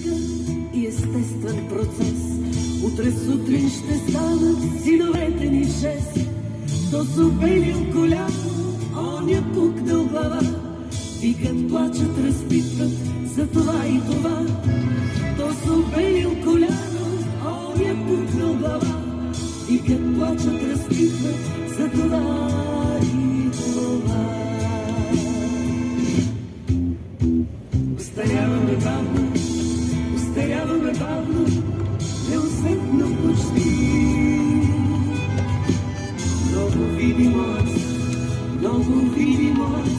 мъничка и естествен процес. Утре сутрин ще станат синовете ни 6. То се обелил коляно, оня пукнал глава. Викат, плачат, разпитват за това и това. То се обелил коляно, оня пукнал глава. Викат, плачат, разпитват за това и това. Устаряваме бавно, устаряваме бавно, неусетно почти. Много видимо аз, много видимо аз,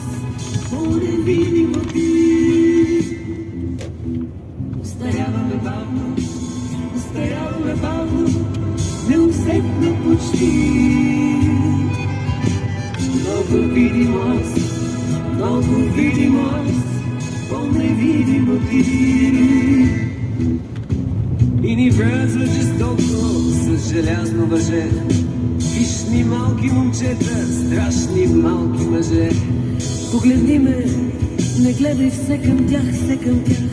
по-невидимо ти. Устаряваме бавно, устаряваме бавно, неусетно почти. Много видимо аз, много видимо аз, по-невидимо ти. И ни връзва жестоко с желязно въже. Вишни малки момчета, страшни малки мъже. Погледни ме, не гледай все към тях, все към тях.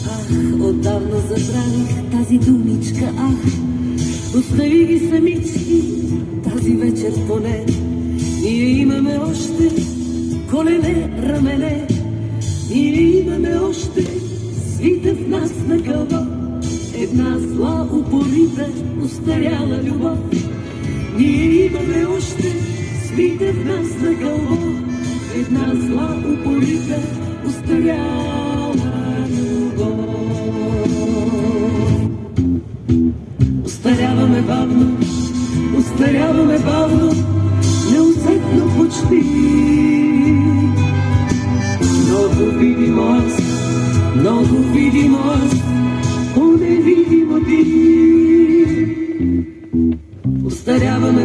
Ах, отдавна забравих тази думичка, ах. Остави ги самички, тази вечер поне. Ние имаме още колене, рамене. Ние имаме още свита в нас на кълбо. Една зла, упорита, устаряла любов. Ние имаме още свита в нас на кълбо. Една зла, упорита, устаряла любов. Устаряваме бавно, устаряваме бавно, неусетно почти. Много видимо аз, много видимо аз, по-невидимо ти. Устаряваме